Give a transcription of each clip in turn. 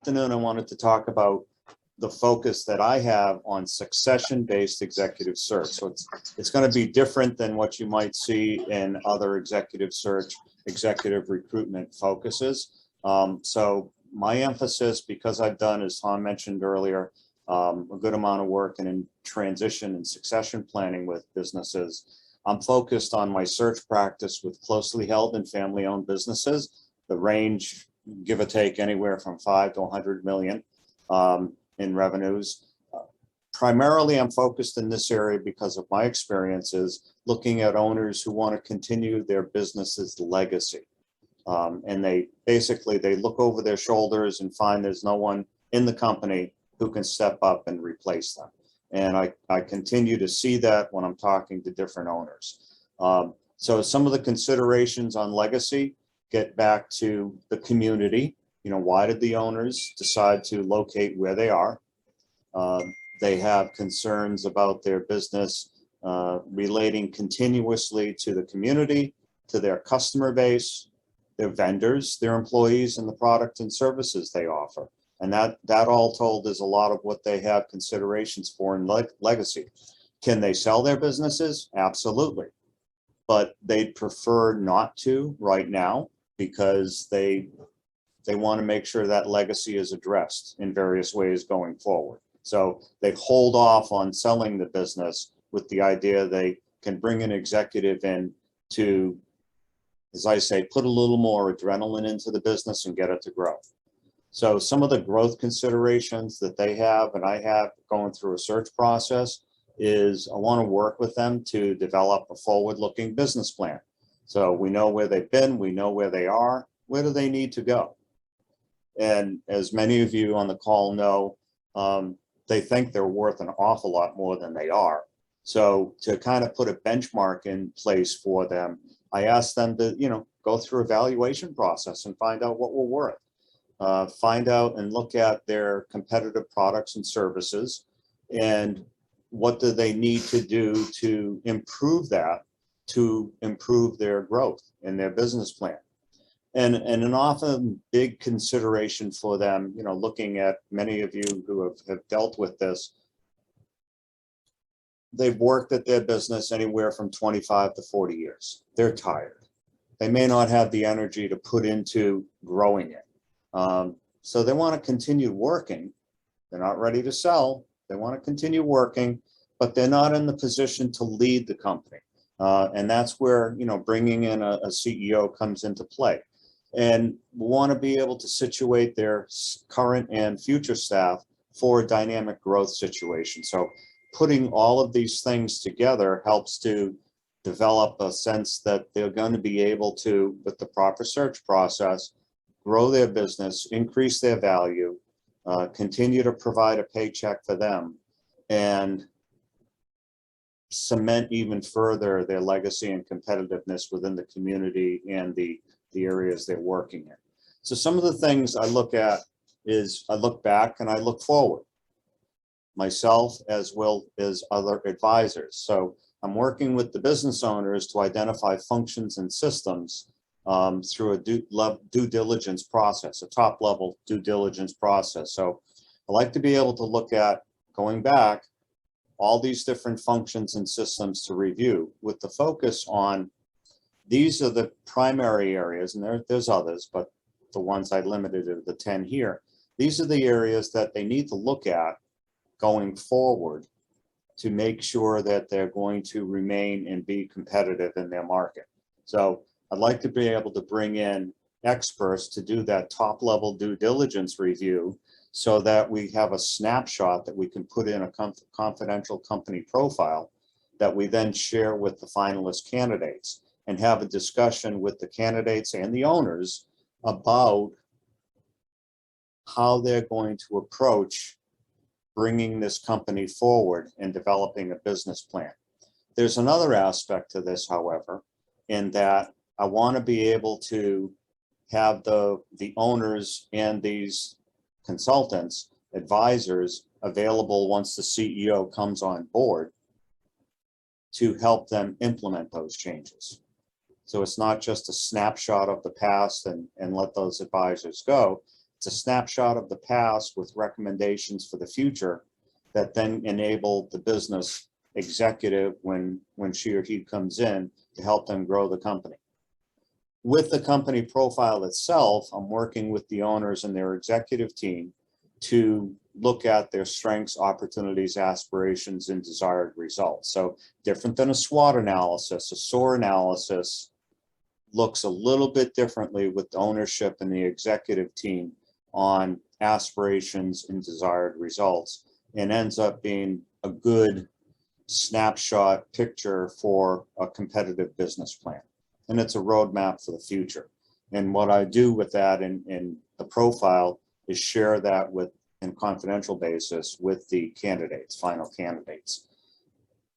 afternoon, I wanted to talk about the focus that I have on succession-based executive search. So it's going to be different than what you might see in other executive search, executive recruitment focuses. So my emphasis, because I've done, as Tom mentioned earlier, a good amount of work in transition and succession planning with businesses, I'm focused on my search practice with closely held and family-owned businesses. The range, give or take, anywhere from 5 to 100 million in revenues. Primarily, I'm focused in this area because of my experiences looking at owners who want to continue their business's legacy. And they look over their shoulders and find there's no one in the company who can step up and replace them. And I continue to see that when I'm talking to different owners. So some of the considerations on legacy get back to the community. You know, why did the owners decide to locate where they are? They have concerns about their business relating continuously to the community, to their customer base, their vendors, their employees, and the product and services they offer. And that all told is a lot of what they have considerations for in legacy. Can they sell their businesses? Absolutely. But they'd prefer not to right now because they want to make sure that legacy is addressed in various ways going forward. So they hold off on selling the business with the idea they can bring an executive in to, as I say, put a little more adrenaline into the business and get it to grow. So some of the growth considerations that they have and I have going through a search process is I want to work with them to develop a forward-looking business plan. So we know where they've been, we know where they are, where do they need to go? And as many of you on the call know, they think they're worth an awful lot more than they are. So to kind of put a benchmark in place for them, I asked them to, go through a valuation process and find out what we're worth. Find out and look at their competitive products and services and what do they need to do to improve that, to improve their growth in their business plan. And an often big consideration for them, looking at many of you who have dealt with this, they've worked at their business anywhere from 25 to 40 years. They're tired. They may not have the energy to put into growing it. So they want to continue working. They're not ready to sell. They want to continue working, but they're not in the position to lead the company. And that's where, bringing in a CEO comes into play. And we want to be able to situate their current and future staff for a dynamic growth situation. So putting all of these things together helps to develop a sense that they're going to be able to, with the proper search process, grow their business, increase their value, continue to provide a paycheck for them, and cement even further their legacy and competitiveness within the community and the areas they're working in. So some of the things I look at is I look back and I look forward, myself as well as other advisors. So I'm working with the business owners to identify functions and systems through a due diligence process, a top level due diligence process. So I like to be able to look at, going back, all these different functions and systems to review with the focus on these are the primary areas, and there's others, but the ones I limited to the 10 here. These are the areas that they need to look at going forward to make sure that they're going to remain and be competitive in their market. So I'd like to be able to bring in experts to do that top level due diligence review so that we have a snapshot that we can put in a confidential company profile that we then share with the finalist candidates and have a discussion with the candidates and the owners about how they're going to approach bringing this company forward and developing a business plan. There's another aspect to this, however, in that I want to be able to have the owners and these consultants, advisors available once the CEO comes on board to help them implement those changes. So it's not just a snapshot of the past and let those advisors go. It's a snapshot of the past with recommendations for the future that then enable the business executive when she or he comes in to help them grow the company. With the company profile itself, I'm working with the owners and their executive team to look at their strengths, opportunities, aspirations, and desired results. So different than a SWOT analysis, a SOAR analysis looks a little bit differently with the ownership and the executive team on aspirations and desired results, and ends up being a good snapshot picture for a competitive business plan. And it's a roadmap for the future. And what I do with that in the profile is share that with, in confidential basis, with the candidates, final candidates.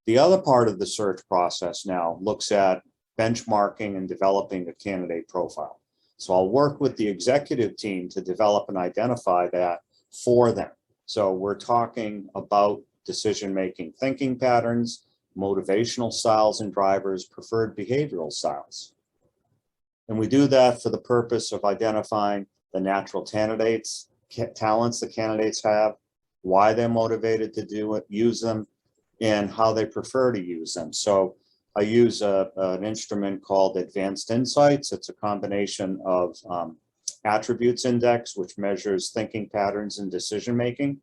The other part of the search process now looks at benchmarking and developing a candidate profile. So I'll work with the executive team to develop and identify that for them. So we're talking about decision-making thinking patterns, motivational styles and drivers, preferred behavioral styles. And we do that for the purpose of identifying the natural talents the candidates have, why they're motivated to do it, use them, and how they prefer to use them. So I use an instrument called Advanced Insights. It's a combination of attributes index, which measures thinking patterns and decision-making,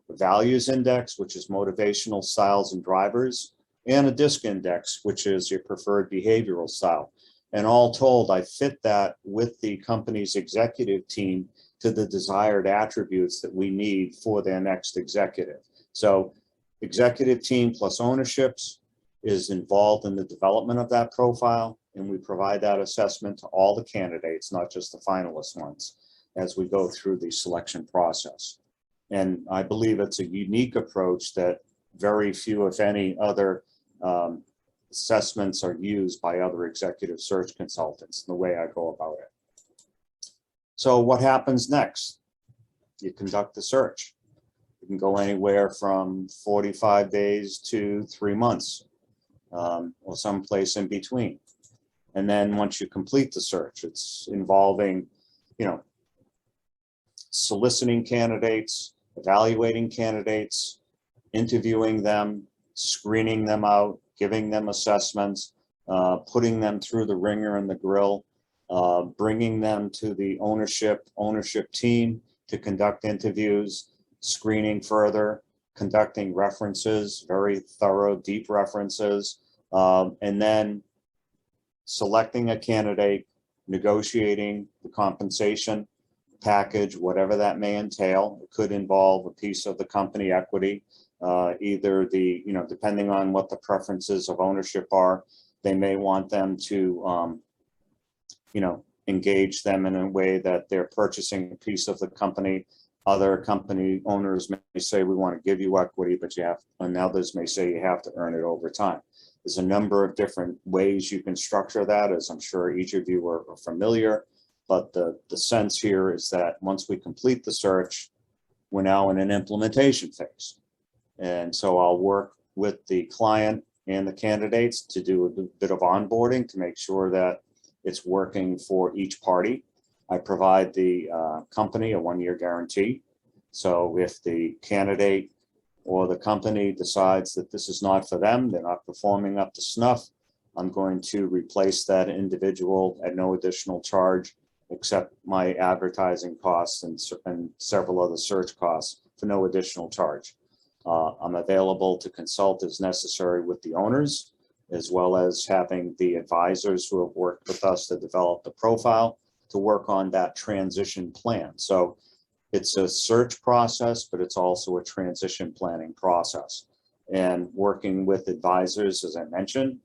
a values index, which is motivational styles and drivers, and a DISC index, which is your preferred behavioral style. And all told, I fit that with the company's executive team to the desired attributes that we need for their next executive. So executive team plus ownerships is involved in the development of that profile, and we provide that assessment to all the candidates, not just the finalist ones, as we go through the selection process. And I believe it's a unique approach that very few, if any, other assessments are used by other executive search consultants, the way I go about it. So what happens next? You conduct the search. It can go anywhere from 45 days to 3 months, or someplace in between. And then once you complete the search, it's involving, soliciting candidates, evaluating candidates, interviewing them, screening them out, giving them assessments, putting them through the ringer and the grill, bringing them to the ownership team to conduct interviews, screening further, conducting references, very thorough, deep references, and then selecting a candidate, negotiating the compensation package, whatever that may entail. It could involve a piece of the company equity, either the, depending on what the preferences of ownership are, they may want them to, engage them in a way that they're purchasing a piece of the company. Other company owners may say, we want to give you equity, but you have, and others may say you have to earn it over time. There's a number of different ways you can structure that, as I'm sure each of you are familiar. But the sense here is that once we complete the search, we're now in an implementation phase. And so I'll work with the client and the candidates to do a bit of onboarding to make sure that it's working for each party. I provide the company a 1-year guarantee. So if the candidate or the company decides that this is not for them, they're not performing up to snuff, I'm going to replace that individual at no additional charge, except my advertising costs and several other search costs for no additional charge. I'm available to consult as necessary with the owners, as well as having the advisors who have worked with us to develop the profile to work on that transition plan. So it's a search process, but it's also a transition planning process. And working with advisors, as I mentioned,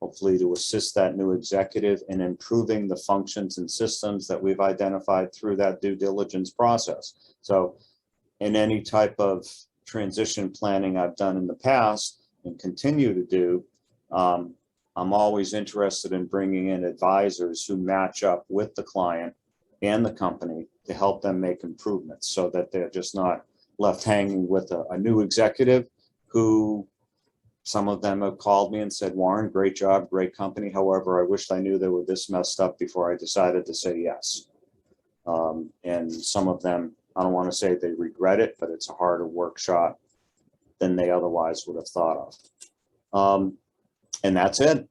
hopefully to assist that new executive in improving the functions and systems that we've identified through that due diligence process. So in any type of transition planning I've done in the past and continue to do, I'm always interested in bringing in advisors who match up with the client and the company to help them make improvements so that they're just not left hanging with a new executive who, some of them have called me and said, Warren, great job, great company. However, I wished I knew they were this messed up before I decided to say yes. And some of them, I don't want to say they regret it, but it's a harder workshop than they otherwise would have thought of. And that's it.